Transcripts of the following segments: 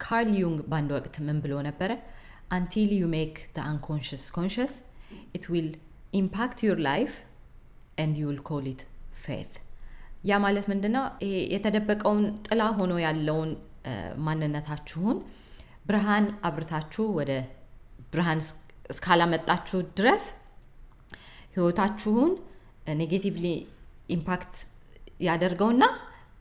ካርል ዩንግ ባንድ ወቅት ምን ብሎ ነበረ? until you make the unconscious conscious it will impact your life and you will call it faith. ያ ማለት ምንድነው? የተደበቀውን ጥላ ሆኖ ያለውን ማንነታችሁን ብርሃን አብርታችሁ ወደ ብርሃን እስካላመጣችሁ ድረስ ህይወታችሁን ኔጌቲቭሊ ኢምፓክት ያደርገውና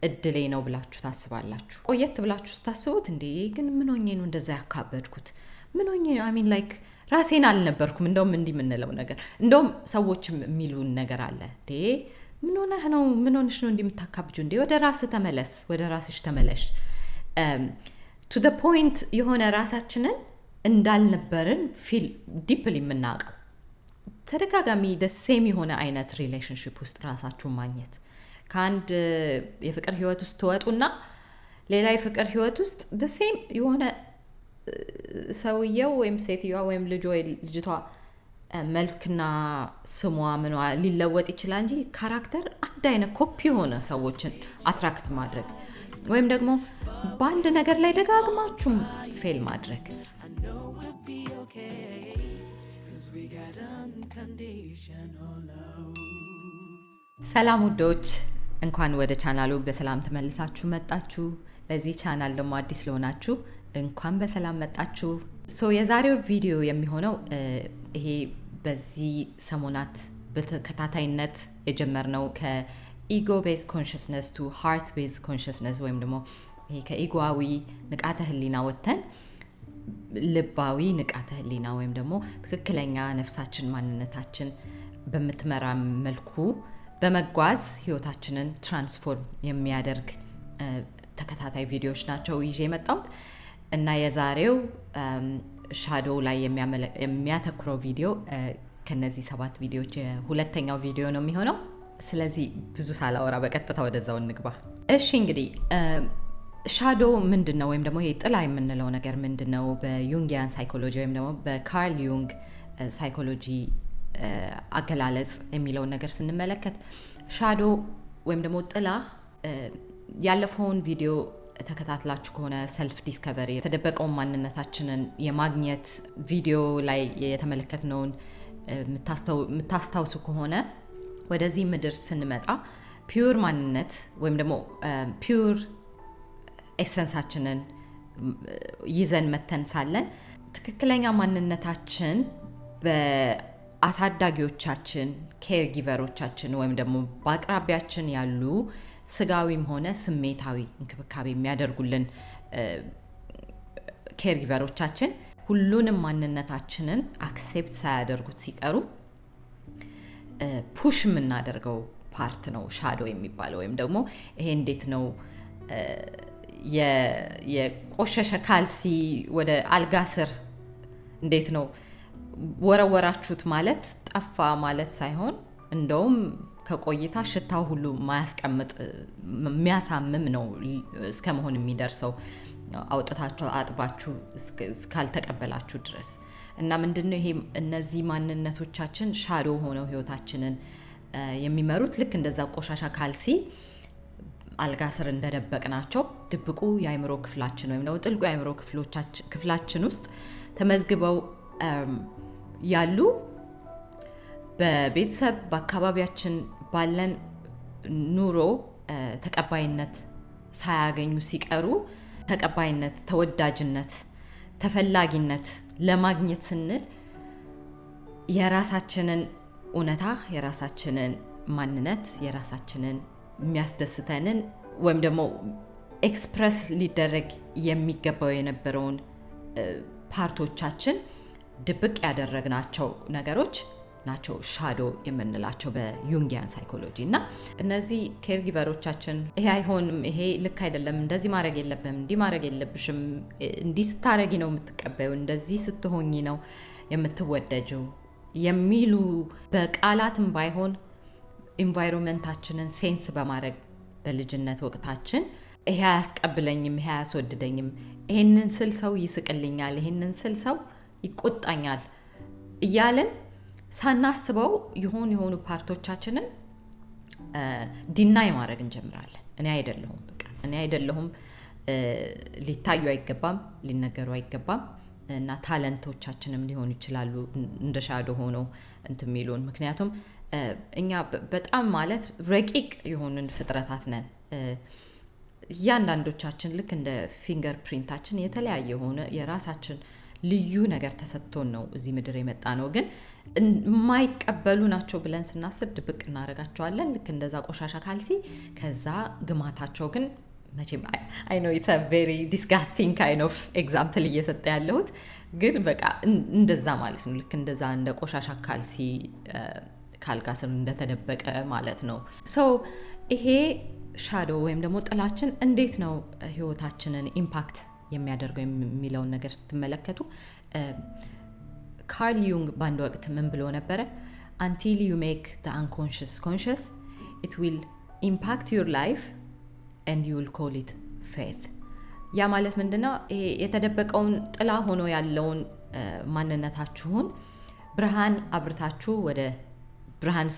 እድሌ ነው ብላችሁ ታስባላችሁ። ቆየት ብላችሁ ስታስቡት እንዴ ግን ምን ሆኜ ነው እንደዛ ያካበድኩት? ምን ሆኜ ነው? አይ ሚን ላይክ ራሴን አልነበርኩም። እንደውም እንዲህ የምንለው ነገር እንደውም ሰዎች የሚሉን ነገር አለ። እንዴ ምን ሆነህ ነው? ምን ሆነሽ ነው እንደምታካብጁ? እንዴ ወደ ራስህ ተመለስ፣ ወደ ራስሽ ተመለሽ። to the point የሆነ ራሳችንን እንዳልነበርን ፊል ዲፕሊ የምናውቀው ተደጋጋሚ the same የሆነ አይነት ሪሌሽንሺፕ ውስጥ ራሳችሁን ማግኘት ከአንድ የፍቅር ህይወት ውስጥ ተወጡና ሌላ የፍቅር ህይወት ውስጥ the same የሆነ ሰውየው ወይም ሴትዮዋ ወይም ልጅቷ መልክና ስሟ ምኗ ሊለወጥ ይችላል እንጂ ካራክተር አንድ አይነት ኮፒ ሆነ ሰዎችን አትራክት ማድረግ ወይም ደግሞ በአንድ ነገር ላይ ደጋግማችሁ ፌል ማድረግ። ሰላም ውዶች፣ እንኳን ወደ ቻናሉ በሰላም ተመልሳችሁ መጣችሁ። ለዚህ ቻናል ደግሞ አዲስ ለሆናችሁ እንኳን በሰላም መጣችሁ። የዛሬው ቪዲዮ የሚሆነው ይሄ በዚህ ሰሞናት በተከታታይነት የጀመርነው ከኢጎ ቤዝ ኮንሽስነስ ቱ ሃርት ቤዝ ኮንሽስነስ ወይም ደግሞ ይሄ ከኢጎዊ ንቃተ ህሊና ወጥተን ልባዊ ንቃተ ህሊና ወይም ደግሞ ትክክለኛ ነፍሳችን ማንነታችን በምትመራ መልኩ በመጓዝ ህይወታችንን ትራንስፎርም የሚያደርግ ተከታታይ ቪዲዮዎች ናቸው ይዤ የመጣሁት እና የዛሬው ሻዶው ላይ የሚያተኩረው ቪዲዮ ከነዚህ 7 ቪዲዮዎች ሁለተኛው ቪዲዮ ነው የሚሆነው። ስለዚህ ብዙ ሳላወራ በቀጥታ ወደዛው እንግባ። እሺ እንግዲህ ሻዶው ምንድነው ወይም ደግሞ ይሄ ጥላ የምንለው ነገር ምንድነው? በዩንጊያን ሳይኮሎጂ ወይም ደግሞ በካርል ዩንግ ሳይኮሎጂ አገላለጽ የሚለው ነገር ስንመለከት ሻዶው ወይም ደግሞ ጥላ ያለፈውን ቪዲዮ ተከታትላችሁ ከሆነ ሰልፍ ዲስከቨሪ የተደበቀውን ማንነታችንን የማግኘት ቪዲዮ ላይ የተመለከትነውን የምታስታውሱ ከሆነ ወደዚህ ምድር ስንመጣ ፒውር ማንነት ወይም ደግሞ ፒውር ኤሰንሳችንን ይዘን መተን ሳለን ትክክለኛ ማንነታችን በአሳዳጊዎቻችን ኬር ጊቨሮቻችን ወይም ደግሞ በአቅራቢያችን ያሉ ስጋዊም ሆነ ስሜታዊ እንክብካቤ የሚያደርጉልን ኬር ጊቨሮቻችን ሁሉንም ማንነታችንን አክሴፕት ሳያደርጉት ሲቀሩ ፑሽ የምናደርገው ፓርት ነው ሻዶ የሚባለው። ወይም ደግሞ ይሄ እንዴት ነው የቆሸሸ ካልሲ ወደ አልጋ ስር እንዴት ነው ወረወራችሁት ማለት ጠፋ ማለት ሳይሆን እንደውም ከቆይታ ሽታው ሁሉ ማያስቀምጥ የሚያሳምም ነው እስከ መሆን የሚደርሰው አውጥታችሁ አጥባችሁ እስካልተቀበላችሁ ድረስ። እና ምንድነው ይሄ እነዚህ ማንነቶቻችን ሻዶ ሆነው ህይወታችንን የሚመሩት ልክ እንደዛ ቆሻሻ ካልሲ አልጋ ስር እንደደበቅናቸው ድብቁ የአእምሮ ክፍላችን ወይም ደግሞ ጥልቁ የአእምሮ ክፍላችን ውስጥ ተመዝግበው ያሉ በቤተሰብ በአካባቢያችን ባለን ኑሮ ተቀባይነት ሳያገኙ ሲቀሩ ተቀባይነት፣ ተወዳጅነት፣ ተፈላጊነት ለማግኘት ስንል የራሳችንን እውነታ፣ የራሳችንን ማንነት፣ የራሳችንን የሚያስደስተንን ወይም ደግሞ ኤክስፕረስ ሊደረግ የሚገባው የነበረውን ፓርቶቻችን ድብቅ ያደረግናቸው ነገሮች ናቸው ሻዶ የምንላቸው በዩንጊያን ሳይኮሎጂ። እና እነዚህ ኬር ጊቨሮቻችን ይሄ አይሆንም፣ ይሄ ልክ አይደለም፣ እንደዚህ ማድረግ የለብህም፣ እንዲህ ማድረግ የለብሽም፣ እንዲህ ስታረጊ ነው የምትቀበዩ፣ እንደዚህ ስትሆኚ ነው የምትወደጂው የሚሉ በቃላትም ባይሆን ኢንቫይሮንመንታችንን ሴንስ በማድረግ በልጅነት ወቅታችን ይሄ አያስቀብለኝም፣ ይሄ አያስወድደኝም፣ ይሄንን ስል ሰው ይስቅልኛል፣ ይሄንን ስል ሰው ይቆጣኛል እያለን ሳናስበው የሆኑ ፓርቶቻችንን ዲናይ ማድረግ እንጀምራለን። እኔ አይደለሁም ሊታዩ አይገባም፣ ሊነገሩ አይገባም እና ታለንቶቻችንም ሊሆኑ ይችላሉ እንደ ሻዶ ሆኖ እንትን የሚሉን። ምክንያቱም እኛ በጣም ማለት ረቂቅ የሆንን ፍጥረታት ነን። እያንዳንዶቻችን ልክ እንደ ፊንገር ፕሪንታችን የተለያየ ሆነ የራሳችን ልዩ ነገር ተሰጥቶን ነው እዚህ ምድር የመጣ ነው። ግን የማይቀበሉ ናቸው ብለን ስናስብ ድብቅ እናደርጋቸዋለን፣ ልክ እንደዛ ቆሻሻ ካልሲ። ከዛ ግማታቸው ግን መቼም አይ ኖ ኢትስ አ ቬሪ ዲስጋስቲንግ ካይንድ ኦፍ ኤግዛምፕል እየሰጠ ያለሁት፣ ግን በቃ እንደዛ ማለት ነው። ልክ እንደዛ እንደ ቆሻሻ ካልሲ ካልጋ ስር እንደተደበቀ ማለት ነው። ሶ ይሄ ሻዶ ወይም ደግሞ ጥላችን እንዴት ነው ህይወታችንን ኢምፓክት የሚያደርገው የሚለውን ነገር ስትመለከቱ ካርል ዩንግ በአንድ ወቅት ምን ብሎ ነበረ? until you make the unconscious conscious it will impact your life and you will call it faith። ያ ማለት ምንድነው? ይሄ የተደበቀውን ጥላ ሆኖ ያለውን ማንነታችሁን ብርሃን አብርታችሁ ወደ ብርሃን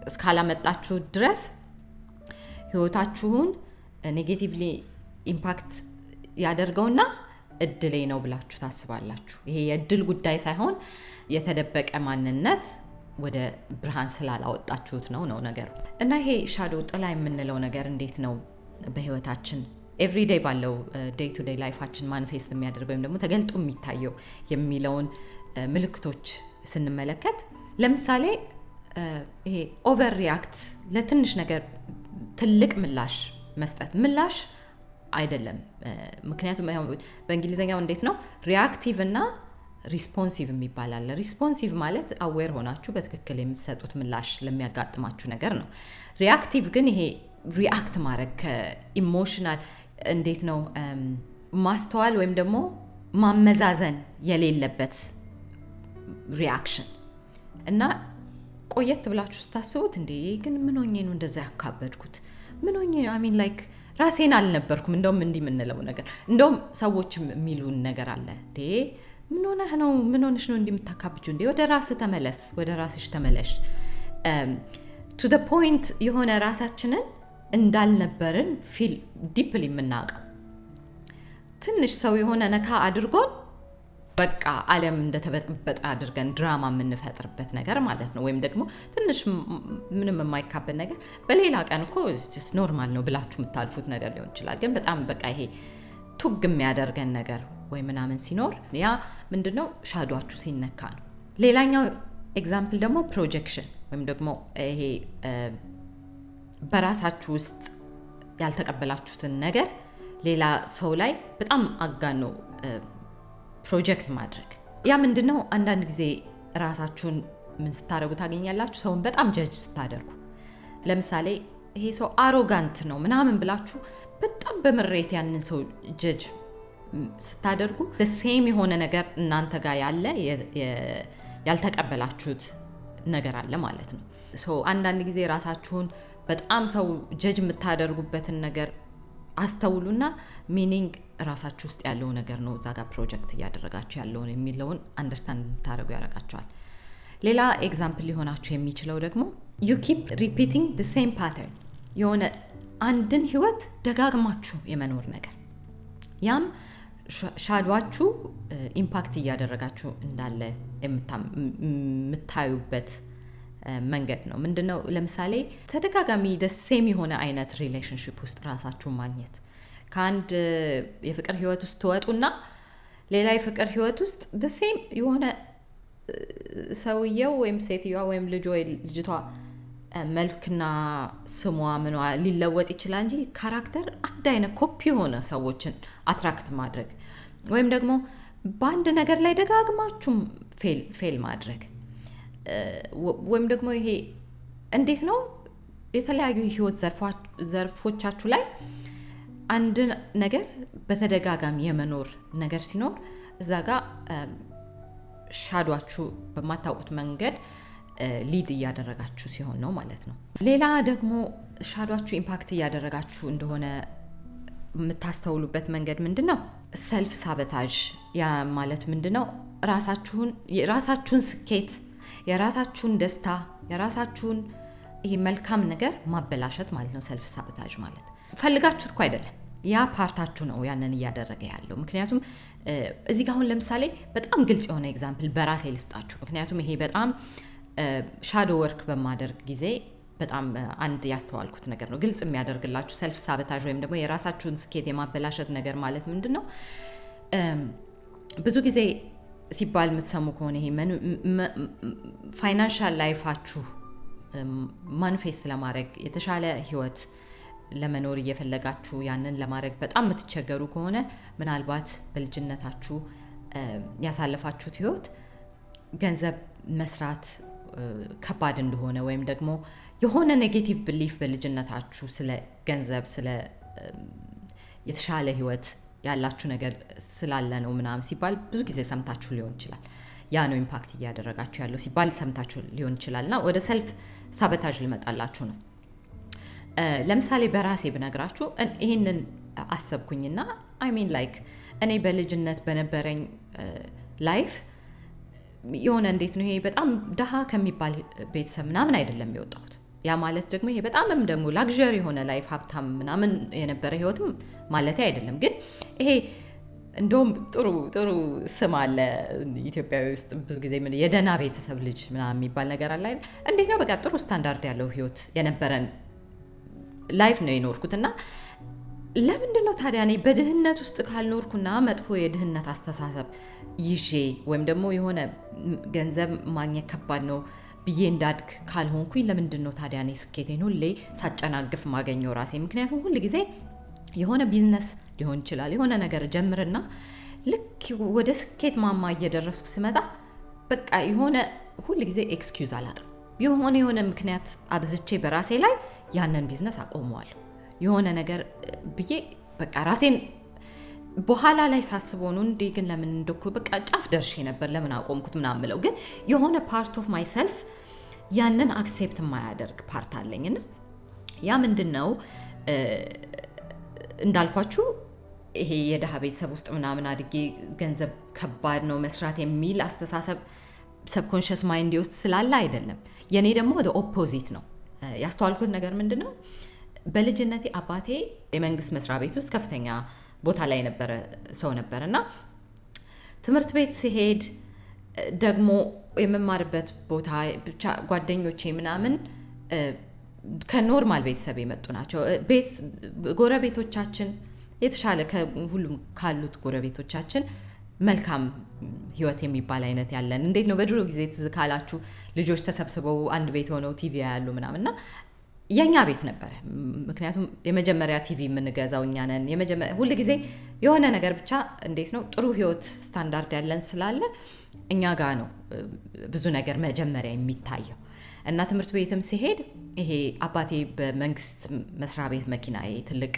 እስካላመጣችሁ ድረስ ህይወታችሁን ኔጌቲቭሊ ኢምፓክት ያደርገውና እድሌ ነው ብላችሁ ታስባላችሁ። ይሄ የእድል ጉዳይ ሳይሆን የተደበቀ ማንነት ወደ ብርሃን ስላላወጣችሁት ነው ነገሩ። እና ይሄ ሻዶ ጥላ የምንለው ነገር እንዴት ነው በህይወታችን ኤቭሪዴይ ባለው ዴይ ቱ ዴይ ላይፋችን ማኒፌስት የሚያደርገው ወይም ደግሞ ተገልጦ የሚታየው የሚለውን ምልክቶች ስንመለከት፣ ለምሳሌ ይሄ ኦቨር ሪያክት ለትንሽ ነገር ትልቅ ምላሽ መስጠት ምላሽ አይደለም። ምክንያቱም በእንግሊዘኛው እንዴት ነው ሪአክቲቭ እና ሪስፖንሲቭ የሚባል አለ። ሪስፖንሲቭ ማለት አዌር ሆናችሁ በትክክል የምትሰጡት ምላሽ ለሚያጋጥማችሁ ነገር ነው። ሪአክቲቭ ግን ይሄ ሪአክት ማድረግ ከኢሞሽናል እንዴት ነው ማስተዋል ወይም ደግሞ ማመዛዘን የሌለበት ሪአክሽን እና ቆየት ብላችሁ ስታስቡት እንዴ ግን ምን ሆኜ ነው እንደዛ ያካበድኩት? ምን ሆኜ ነው አሚን ላይክ ራሴን አልነበርኩም። እንደውም እንዲህ የምንለው ነገር እንደውም ሰዎች የሚሉን ነገር አለ። እንዴ ምን ሆነህ ነው? ምን ሆነሽ ነው እንዲህ የምታካብጂው? እንዴ ወደ ራስህ ተመለስ፣ ወደ ራስሽ ተመለሽ። ቱ ዘ ፖይንት የሆነ ራሳችንን እንዳልነበርን ፊል ዲፕሊ የምናውቀው ትንሽ ሰው የሆነ ነካ አድርጎን በቃ ዓለም እንደተበጠበጠ አድርገን ድራማ የምንፈጥርበት ነገር ማለት ነው። ወይም ደግሞ ትንሽ ምንም የማይካበድ ነገር በሌላ ቀን እኮ ጀስት ኖርማል ነው ብላችሁ የምታልፉት ነገር ሊሆን ይችላል። ግን በጣም በቃ ይሄ ቱግ የሚያደርገን ነገር ወይ ምናምን ሲኖር ያ ምንድነው ሻዶአችሁ ሲነካ ነው። ሌላኛው ኤግዛምፕል ደግሞ ፕሮጀክሽን ወይም ደግሞ ይሄ በራሳችሁ ውስጥ ያልተቀበላችሁትን ነገር ሌላ ሰው ላይ በጣም አጋኖ ፕሮጀክት ማድረግ። ያ ምንድነው? አንዳንድ ጊዜ ራሳችሁን ምን ስታደርጉ ታገኛላችሁ? ሰውን በጣም ጀጅ ስታደርጉ፣ ለምሳሌ ይሄ ሰው አሮጋንት ነው ምናምን ብላችሁ በጣም በምሬት ያንን ሰው ጀጅ ስታደርጉ ሴም የሆነ ነገር እናንተ ጋር ያለ ያልተቀበላችሁት ነገር አለ ማለት ነው። አንዳንድ ጊዜ ራሳችሁን በጣም ሰው ጀጅ የምታደርጉበትን ነገር አስተውሉና ሚኒንግ ራሳችሁ ውስጥ ያለው ነገር ነው እዛ ጋር ፕሮጀክት እያደረጋችሁ ያለውን የሚለውን አንደርስታንድ እንድታደርጉ ያደርጋችኋል። ሌላ ኤግዛምፕል ሊሆናችሁ የሚችለው ደግሞ you keep repeating the same pattern፣ የሆነ አንድን ህይወት ደጋግማችሁ የመኖር ነገር፣ ያም ሻዶአችሁ ኢምፓክት እያደረጋችሁ እንዳለ የምታዩበት መንገድ ነው። ምንድነው? ለምሳሌ ተደጋጋሚ ሴም የሆነ አይነት ሪሌሽንሺፕ ውስጥ ራሳችሁን ማግኘት፣ ከአንድ የፍቅር ህይወት ውስጥ ትወጡና ሌላ የፍቅር ህይወት ውስጥ ሴም የሆነ ሰውየው ወይም ሴትዮዋ ወይም ልጅ ወይ ልጅቷ መልክና ስሟ ምኗ ሊለወጥ ይችላል እንጂ ካራክተር አንድ አይነት ኮፒ የሆነ ሰዎችን አትራክት ማድረግ፣ ወይም ደግሞ በአንድ ነገር ላይ ደጋግማችሁም ፌል ማድረግ፣ ወይም ደግሞ ይሄ እንዴት ነው የተለያዩ ህይወት ዘርፎቻችሁ ላይ አንድ ነገር በተደጋጋሚ የመኖር ነገር ሲኖር እዛ ጋር ሻዶአችሁ በማታውቁት መንገድ ሊድ እያደረጋችሁ ሲሆን ነው ማለት ነው። ሌላ ደግሞ ሻዶአችሁ ኢምፓክት እያደረጋችሁ እንደሆነ የምታስተውሉበት መንገድ ምንድነው? ሰልፍ ሳቦታጅ። ያ ማለት ምንድነው? የራሳችሁን ስኬት፣ የራሳችሁን ደስታ፣ የራሳችሁን ይሄ መልካም ነገር ማበላሸት ማለት ነው። ሰልፍ ሳቦታጅ ማለት ፈልጋችሁት እኮ አይደለም፣ ያ ፓርታችሁ ነው ያንን እያደረገ ያለው። ምክንያቱም እዚህ ጋር አሁን ለምሳሌ በጣም ግልጽ የሆነ ኤግዛምፕል በራሴ ልስጣችሁ። ምክንያቱም ይሄ በጣም ሻዶ ወርክ በማደርግ ጊዜ በጣም አንድ ያስተዋልኩት ነገር ነው። ግልጽ የሚያደርግላችሁ ሰልፍ ሳቦታጅ ወይም ደግሞ የራሳችሁን ስኬት የማበላሸት ነገር ማለት ምንድን ነው? ብዙ ጊዜ ሲባል የምትሰሙ ከሆነ ይሄ ፋይናንሻል ላይፋችሁ ማኒፌስት ለማድረግ የተሻለ ህይወት ለመኖር እየፈለጋችሁ ያንን ለማድረግ በጣም የምትቸገሩ ከሆነ ምናልባት በልጅነታችሁ ያሳለፋችሁት ህይወት ገንዘብ መስራት ከባድ እንደሆነ ወይም ደግሞ የሆነ ኔጌቲቭ ብሊፍ በልጅነታችሁ ስለ ገንዘብ ስለ የተሻለ ህይወት ያላችሁ ነገር ስላለ ነው ምናምን ሲባል ብዙ ጊዜ ሰምታችሁ ሊሆን ይችላል። ያ ነው ኢምፓክት እያደረጋችሁ ያለው ሲባል ሰምታችሁ ሊሆን ይችላልና ወደ ሰልፍ ሳቦታጅ ልመጣላችሁ ነው። ለምሳሌ በራሴ ብነግራችሁ ይሄንን አሰብኩኝና አይ ሚን ላይክ እኔ በልጅነት በነበረኝ ላይፍ የሆነ እንዴት ነው ይሄ በጣም ደሃ ከሚባል ቤተሰብ ምናምን አይደለም የወጣሁት። ያ ማለት ደግሞ ይሄ በጣምም ደግሞ ላግዠሪ የሆነ ላይፍ ሀብታም ምናምን የነበረ ህይወትም ማለት አይደለም። ግን ይሄ እንደውም ጥሩ ስም አለ ኢትዮጵያዊ ውስጥ ብዙ ጊዜ ምን የደህና ቤተሰብ ልጅ ምናምን የሚባል ነገር አለ አይደል? እንዴት ነው በቃ ጥሩ ስታንዳርድ ያለው ህይወት የነበረን ላይፍ ነው የኖርኩትና ለምንድን ነው ታዲያ እኔ በድህነት ውስጥ ካልኖርኩና መጥፎ የድህነት አስተሳሰብ ይዤ ወይም ደግሞ የሆነ ገንዘብ ማግኘት ከባድ ነው ብዬ እንዳድግ ካልሆንኩኝ ለምንድን ነው ታዲያ እኔ ስኬቴን ሁሌ ሳጨናግፍ ማገኘው ራሴ? ምክንያቱም ሁል ጊዜ የሆነ ቢዝነስ ሊሆን ይችላል የሆነ ነገር ጀምርና ልክ ወደ ስኬት ማማ እየደረስኩ ስመጣ በቃ የሆነ ሁል ጊዜ ኤክስኪውዝ አላጣም። የሆነ ምክንያት አብዝቼ በራሴ ላይ ያንን ቢዝነስ አቆመዋለሁ የሆነ ነገር ብዬ በቃ ራሴን በኋላ ላይ ሳስበው ነው እንዴ ግን ለምን እንደኮ በቃ ጫፍ ደርሼ ነበር ለምን አቆምኩት ምናምን ብለው። ግን የሆነ ፓርት ኦፍ ማይ ሰልፍ ያንን አክሴፕት የማያደርግ ፓርት አለኝና ያ ምንድነው እንዳልኳችሁ ይሄ የደሃ ቤተሰብ ውስጥ ምናምን አድጌ ገንዘብ ከባድ ነው መስራት የሚል አስተሳሰብ ሰብኮንሺየስ ማይንድ ውስጥ ስላለ አይደለም። የኔ ደግሞ ወደ ኦፖዚት ነው ያስተዋልኩት ነገር ምንድነው? በልጅነቴ አባቴ የመንግስት መስሪያ ቤት ውስጥ ከፍተኛ ቦታ ላይ የነበረ ሰው ነበርና ትምህርት ቤት ሲሄድ ደግሞ የመማርበት ቦታ ብቻ ጓደኞቼ ምናምን ከኖርማል ቤተሰብ የመጡ ናቸው። ጎረቤቶቻችን የተሻለ ከሁሉም ካሉት ጎረቤቶቻችን መልካም ህይወት የሚባል አይነት ያለን እንዴት ነው በድሮ ጊዜ ትዝ ካላችሁ ልጆች ተሰብስበው አንድ ቤት ሆነው ቲቪ ያያሉ ምናምንና የኛ ቤት ነበር። ምክንያቱም የመጀመሪያ ቲቪ የምንገዛው እኛ ነን። ሁሉ ጊዜ የሆነ ነገር ብቻ እንዴት ነው ጥሩ ህይወት ስታንዳርድ ያለን ስላለ እኛ ጋር ነው ብዙ ነገር መጀመሪያ የሚታየው። እና ትምህርት ቤትም ሲሄድ ይሄ አባቴ በመንግስት መስሪያ ቤት መኪና ትልቅ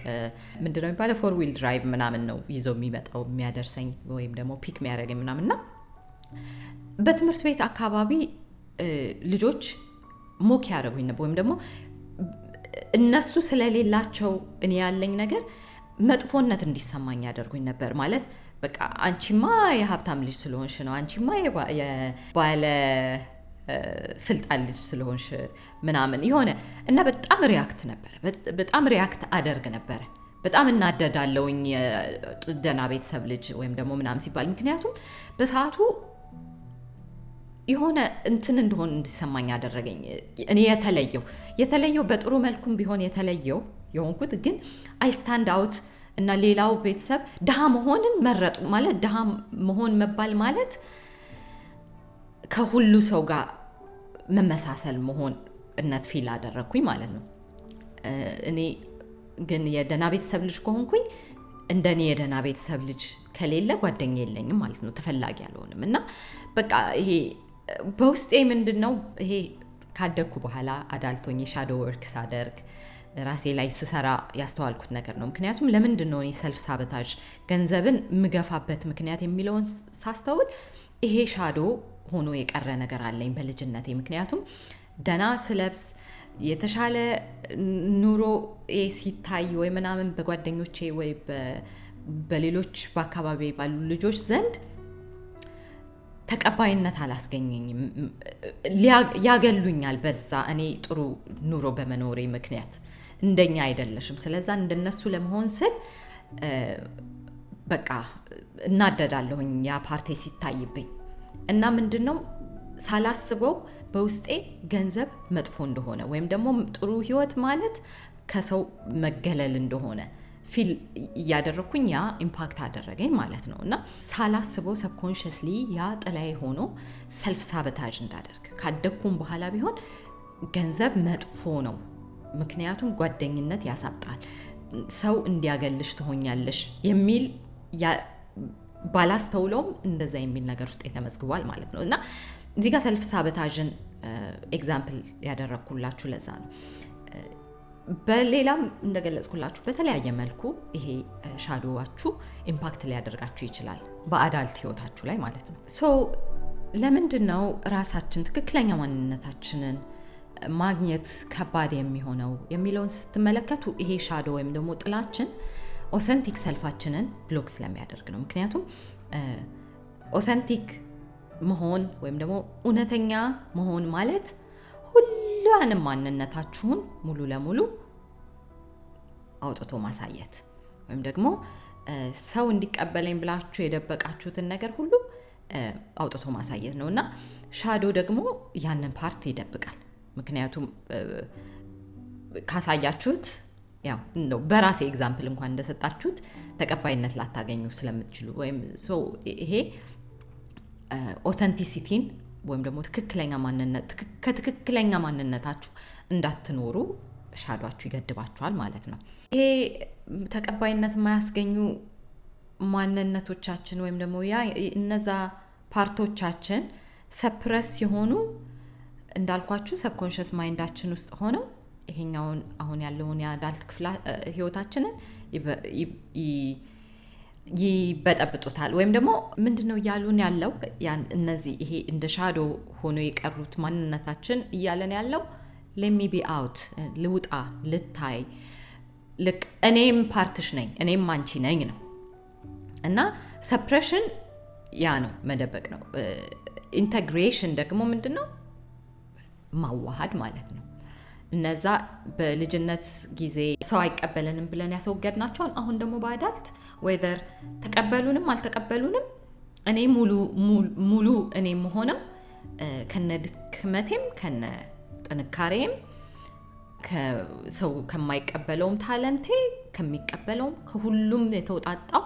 ምንድነው የሚባለው ፎር ዊል ድራይቭ ምናምን ነው ይዞ የሚመጣው የሚያደርሰኝ ወይም ደግሞ ፒክ የሚያደርገኝ ምናምንና በትምህርት ቤት አካባቢ ልጆች ሞክ ያደርጉኝ ነበር ወይም ደግሞ እነሱ ስለሌላቸው እኔ ያለኝ ነገር መጥፎነት እንዲሰማኝ ያደርጉኝ ነበር። ማለት በቃ አንቺማ የሀብታም ልጅ ስለሆንሽ ነው፣ አንቺማ የባለ ስልጣን ልጅ ስለሆንሽ ምናምን የሆነ እና በጣም ሪያክት አደርግ ነበር። በጣም እናደዳለውኝ ደህና ቤተሰብ ልጅ ወይም ደግሞ ምናምን ሲባል። ምክንያቱም በሰዓቱ የሆነ እንትን እንደሆነ እንዲሰማኝ ያደረገኝ እኔ የተለየው በጥሩ መልኩም ቢሆን የተለየው የሆንኩት ግን አይ ስታንድ አውት እና ሌላው ቤተሰብ ድሃ መሆንን መረጡ። ማለት ድሃ መሆን መባል ማለት ከሁሉ ሰው ጋር መመሳሰል መሆን እነት ፊል አደረኩኝ ማለት ነው። እኔ ግን የደህና ቤተሰብ ልጅ ከሆንኩኝ እንደኔ የደህና ቤተሰብ ልጅ ከሌለ ጓደኛ የለኝም ማለት ነው፣ ተፈላጊ አልሆንም። እና በቃ ይሄ በውስጤ ምንድነው ይሄ ካደኩ በኋላ አዳልቶኝ ሻዶ ወርክ ሳደርግ ራሴ ላይ ስሰራ ያስተዋልኩት ነገር ነው። ምክንያቱም ለምንድነው እኔ ሰልፍ ሳቦታጅ ገንዘብን ምገፋበት ምክንያት የሚለውን ሳስተውል ይሄ ሻዶ ሆኖ የቀረ ነገር አለኝ በልጅነቴ። ምክንያቱም ደና ስለብስ የተሻለ ኑሮ ሲታይ ወይ ምናምን በጓደኞቼ ወይ በሌሎች በአካባቢ ባሉ ልጆች ዘንድ ተቀባይነት አላስገኘኝም። ያገሉኛል በዛ እኔ ጥሩ ኑሮ በመኖሬ ምክንያት እንደኛ አይደለሽም፣ ስለዛ እንደነሱ ለመሆን ስል በቃ እናደዳለሁኝ ያ ፓርቴ ሲታይብኝ እና ምንድነው ሳላስበው በውስጤ ገንዘብ መጥፎ እንደሆነ ወይም ደግሞ ጥሩ ህይወት ማለት ከሰው መገለል እንደሆነ ፊል ያደረኩኝ ያ ኢምፓክት አደረገኝ ማለት ነው እና ሳላስበው ሰብኮንሺየስሊ ያ ጥላይ ሆኖ ሰልፍ ሳቦታጅ እንዳደርግ ካደኩም በኋላ ቢሆን ገንዘብ መጥፎ ነው ምክንያቱም ጓደኝነት ያሳጣል ሰው እንዲያገልሽ ትሆኛለሽ የሚል ባላስተውለውም እንደዛ የሚል ነገር ውስጥ የተመዝግቧል ማለት ነው እና እዚህ ጋር ሰልፍ ሳቦታጅን ኤግዛምፕል ያደረኩላችሁ ለዛ ነው በሌላም እንደገለጽኩላችሁ በተለያየ መልኩ ይሄ ሻዶዋችሁ ኢምፓክት ሊያደርጋችሁ ይችላል በአዳልት ህይወታችሁ ላይ ማለት ነው ሶ ለምንድነው ራሳችን ትክክለኛ ማንነታችንን ማግኘት ከባድ የሚሆነው የሚለውን ስትመለከቱ ይሄ ሻዶ ወይም ደግሞ ጥላችን ኦተንቲክ ሰልፋችንን ብሎክ ስለሚያደርግ ነው ምክንያቱም ኦተንቲክ መሆን ወይም ደግሞ እውነተኛ መሆን ማለት ሁሉንም ማንነታችሁን ሙሉ ለሙሉ አውጥቶ ማሳየት ወይም ደግሞ ሰው እንዲቀበለኝ ብላችሁ የደበቃችሁትን ነገር ሁሉ አውጥቶ ማሳየት ነውና ሻዶ ደግሞ ያንን ፓርት ይደብቃል ምክንያቱም ካሳያችሁት ያው ነው በራሴ ኤግዛምፕል እንኳን እንደሰጣችሁት ተቀባይነት ላታገኙ ስለምትችሉ ወይም ሶ ይሄ ኦተንቲሲቲን ወይም ደግሞ ትክክለኛ ማንነታችሁ እንዳትኖሩ ሻዶአችሁ ይገድባችኋል ማለት ነው ይሄ ተቀባይነት የማያስገኙ ማንነቶቻችን ወይም ደግሞ ያ እነዛ ፓርቶቻችን ሰፕረስ ሲሆኑ እንዳልኳችሁ ሰብኮንሺየስ ማይንዳችን ውስጥ ሆነው ይሄኛውን አሁን ያለውን የአዳልት ክፍል ህይወታችንን ይበጠብጡታል ወይም ደግሞ ምንድነው ያሉን ያለው እነዚህ ይሄ እንደ ሻዶ ሆኖ የቀሩት ማንነታችን እያለን ያለው let me be out ልውጣ ልታይ ልክ እኔም ፓርትሽ ነኝ እኔም አንቺ ነኝ ነው እና ሰፕሬሽን ያ ነው መደበቅ ነው ኢንተግሬሽን ደግሞ ምንድነው ማዋሃድ ማለት ነው እነዛ በልጅነት ጊዜ ሰው አይቀበለንም ብለን ያስወገድናቸውን አሁን ደግሞ በአዳልት whether ተቀበሉንም አልተቀበሉንም እኔ ሙሉ እኔ መሆነው ከነድክመቴም ከነ ጥንካሬም ከሰው ከማይቀበለውም ታለንቴ ከሚቀበለውም ከሁሉም የተውጣጣው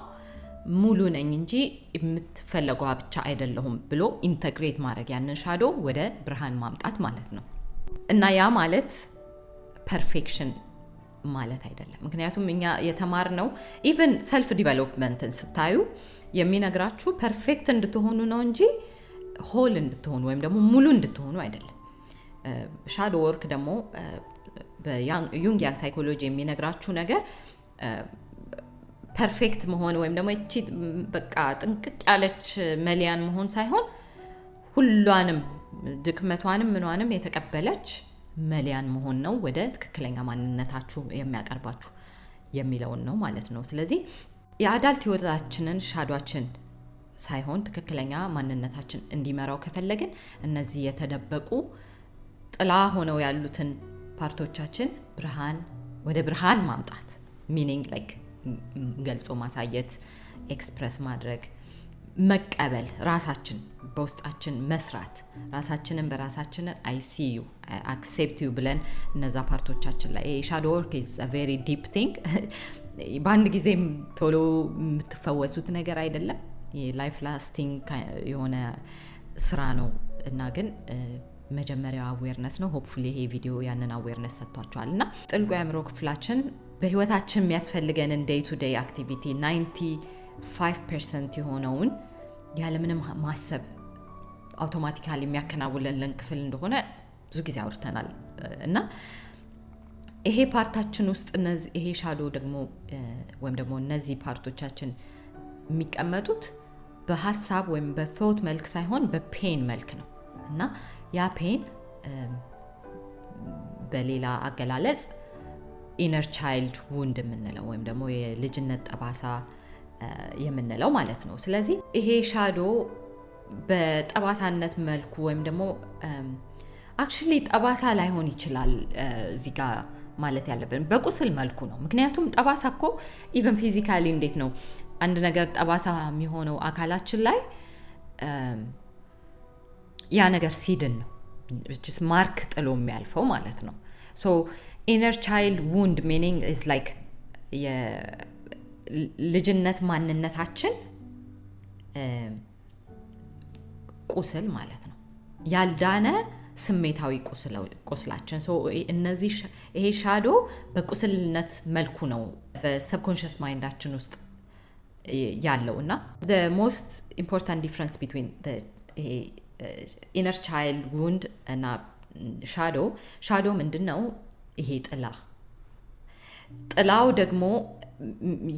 ሙሉ ነኝ እንጂ የምትፈልገው ብቻ አይደለሁም ብሎ ኢንተግሬት ማድረግ ያንን ሻዶ ወደ ብርሃን ማምጣት ማለት ነው እና ያ ማለት ፐርፌክሽን ማለት አይደለም ምክንያቱም እኛ የተማርነው ኢቭን ሰልፍ ዲቨሎፕመንትን ስታዩ የሚነግራችሁ ፐርፌክት እንድትሆኑ ነው እንጂ ሆል እንድትሆኑ ወይም ደግሞ ሙሉ እንድትሆኑ አይደለም ሻዶ ወርክ ደግሞ በዩንጊያን ሳይኮሎጂ የሚነግራችሁ ነገር ፐርፌክት መሆን ወይም ደግሞ እቺ በቃ ጥንቅቅ ያለች መሊያን መሆን ሳይሆን ሁሉንም ድክመቷንም ምንዋንም የተቀበለች መሊያን መሆን ነው ወደ ትክክለኛ ማንነታችሁ የሚያቀርባችሁ የሚለውን ነው ማለት ነው ስለዚህ የአዳልት ህይወታችንን ሻዶአችን ሳይሆን ትክክለኛ ማንነታችን እንዲመራው ከፈለግን እነዚህ የተደበቁ ጥላ ሆነው ያሉትን ፓርቶቻችን ወደ ብርሃን ማምጣት ሚኒንግ ላይክ ገልጾ ማሳየት ኤክስፕረስ ማድረግ መቀበል ራሳችን በውስጣችን መስራት ራሳችንን በራሳችንን I see you I accept you ብለን እነዛ ፓርቶቻችን ላይ shadow work is a very deep thing በአንድ ጊዜም ቶሎ የምትፈወሱት ነገር አይደለም የላይፍ ላስቲንግ የሆነ ስራ ነው እና ግን መጀመሪያው አዌርነስ ነው ሆፕፉሊ ይሄ ቪዲዮ ያንን አዌርነስ ሰጥቷችኋልና ጥልቁ የአእምሮ ክፍላችን በህይወታችን የሚያስፈልገንን ዴይ ቱ ዴይ አክቲቪቲ 95% የሆነውን ያለምንም ማሰብ አውቶማቲካሊ የሚያከናውንልን ክፍል እንደሆነ ብዙ ጊዜ አውርተናል እና ይሄ ፓርታችን ውስጥ ይሄ ሻዶ ደግሞ ወይም ደግሞ እነዚህ ፓርቶቻችን የሚቀመጡት በሐሳብ ወይም በthought መልክ ሳይሆን በፔን መልክ ነው እና ያ ፔን በሌላ አገላለጽ ኢነር ቻይልድ ውንድ የምንለው ወይም ደግሞ የልጅነት ጠባሳ የምንለው ማለት ነው ስለዚህ ይሄ ሻዶ በጠባሳነት መልኩ ወይም ደግሞ አክቹሊ ጠባሳ ላይሆን ይችላል እዚህ ጋር ማለት ያለብን በቁስል መልኩ ነው። ምክንያቱም ጠባሳ እኮ ኢቨን ፊዚካሊ እንዴት ነው አንድ ነገር ጠባሳ የሚሆነው አካላችን ላይ ያ ነገር ሲድን ነው ማርክ ጥሎ የሚያልፈው ማለት ነው። ሶ ኢነር ቻይልድ ውንድ ሚኒንግ ኢዝ ላይክ የልጅነት ማንነታችን ቁስል ማለት ነው። ያልዳነ ስሜታዊ ቁስላችን። እነዚህ ይሄ ሻዶ በቁስልነት መልኩ ነው በሰብኮንሽስ ማይንዳችን ውስጥ ያለው እና the most important difference between the inner child wound እና ሻዶ ምንድነው? ይሄ ጥላው ደግሞ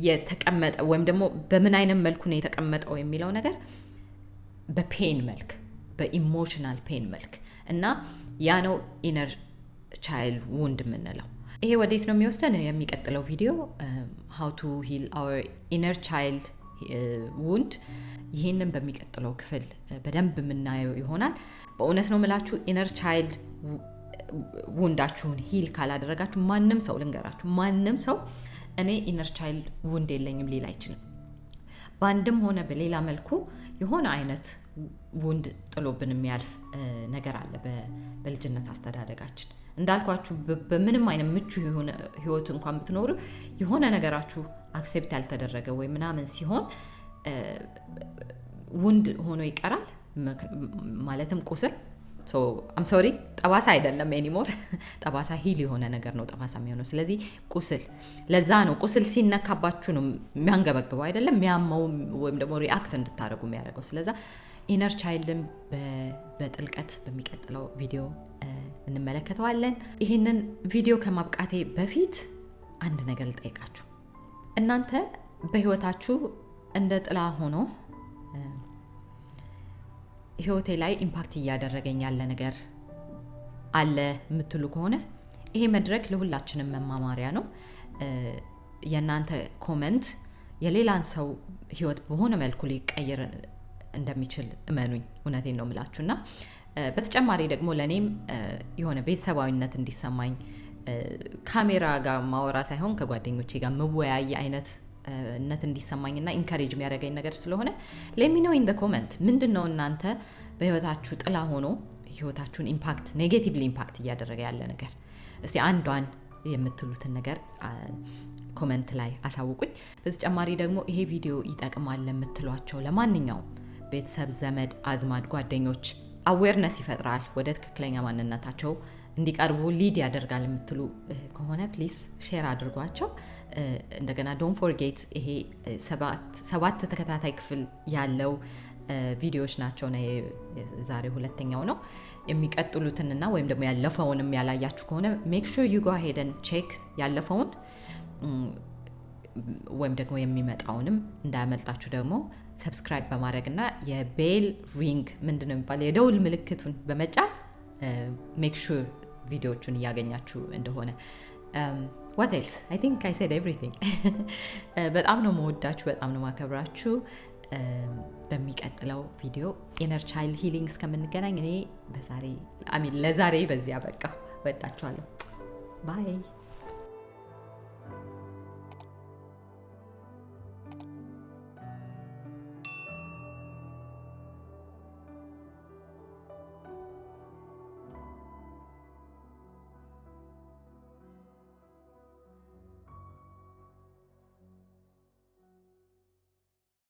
የተቀመጠ ወይም ደግሞ በምን አይነት መልኩ ነው የተቀመጠው የሚለው ነገር በፔን መልክ በኢሞሽናል ፔን መልክ እና ያ ነው ኢነር ቻይልድ ውንድ የምንለው። ይሄ ወዴት ነው የሚወስደን? የሚቀጥለው ቪዲዮ how to heal our inner child wound ይሄንን በሚቀጥለው ክፍል በደንብ የምናየው ይሆናል። በእውነት ነው የምላችሁ ኢነር ቻይልድ ውንዳችሁን ሂል ካላደረጋችሁ ማንም ሰው ልንገራችሁ፣ ማንም ሰው እኔ ኢነር ቻይልድ ውንድ የለኝም ሊል አይችልም። በአንድም ሆነ በሌላ መልኩ የሆነ አይነት ውንድ ጥሎብን የሚያልፍ ነገር አለ በልጅነት አስተዳደጋችን። እንዳልኳችሁ በምንም አይነት ምቹ የሆነ ህይወት እንኳን ብትኖሩ የሆነ ነገራችሁ አክሴፕት ያልተደረገ ወይ ምናምን ሲሆን ውንድ ሆኖ ይቀራል። ማለትም ቁስል I'm sorry ጠባሳ አይደለም ኤኒሞር። ጠባሳ ሂል የሆነ ነገር ነው ጠባሳ የሚሆነው። ስለዚህ ቁስል ለዛ ነው ቁስል ሲነካባችሁ ነው የሚያንገበግበው አይደለም የሚያመው ወይም ደግሞ ሪአክት እንድታረጉ የሚያደርገው። ስለዛ ኢነር ቻይልድን በጥልቀት በሚቀጥለው ቪዲዮ እንመለከተዋለን። ይህንን ቪዲዮ ከማብቃቴ በፊት አንድ ነገር ልጠይቃችሁ። እናንተ በህይወታችሁ እንደ ጥላ ሆኖ ህይወቴ ላይ ኢምፓክት እያደረገኝ ያለ ነገር አለ የምትሉ ከሆነ ይሄ መድረክ ለሁላችንም መማማሪያ ነው። የእናንተ ኮመንት የሌላን ሰው ህይወት በሆነ መልኩ ሊቀይር እንደሚችል እመኑኝ። እውነቴን ነው የምላችሁና በተጨማሪ ደግሞ ለኔም የሆነ ቤተሰባዊነት እንዲሰማኝ ካሜራ ጋር ማወራ ሳይሆን ከጓደኞቼ ጋር መወያይ አይነት ነት እንዲሰማኝና ኢንካሬጅ የሚያደርገኝ ነገር ስለሆነ let me know in the comment ምንድነው እናንተ በህይወታችሁ ጥላ ሆኖ ህይወታችሁን ኢምፓክት ኔጌቲቭሊ ኢምፓክት እያደረገ ያለ ነገር እስቲ አንዷን የምትሉትን ነገር ኮሜንት ላይ አሳውቁኝ። በተጨማሪ ደግሞ ይሄ ቪዲዮ ይጠቅማል ለምትሏቸው ለማንኛውም ቤተሰብ፣ ዘመድ አዝማድ፣ ጓደኞች አዌርነስ ይፈጥራል ወደ ትክክለኛ ማንነታቸው እንዲቀርቡ ሊድ ያደርጋል የምትሉ ከሆነ ፕሊዝ ሼር አድርጓቸው። እንደገና ዶንት ፎርጌት ይሄ 7 ተከታታይ ክፍል ያለው ቪዲዮዎች ናቸው ነው። ዛሬ ሁለተኛው ነው። የሚቀጥሉትንና ወይም ደግሞ ያለፈውንም ያላያችሁ ከሆነ ሜክ ሹር ዩ ጎ አሄድ ኤንድ ቼክ ያለፈውን ወይም ደግሞ የሚመጣውንም እንዳያመልጣችሁ ደግሞ ሰብስክራይብ በማድረግና የቤል ሪንግ ምንድነው የሚባለው የደውል ምልክቱን በመጫን ሜክ ሹር ቪዲዮቹን እያገኛችሁ እንደሆነ። what else I think I said everything በጣም ነው መወዳችሁ፣ በጣም ነው ማከብራችሁ። በሚቀጥለው ቪዲዮ ኢነር ቻይልድ ሂሊንግ እስከምንገናኝ እኔ ለዛሬ በዚያ በቃ ወዳችኋለሁ። ባይ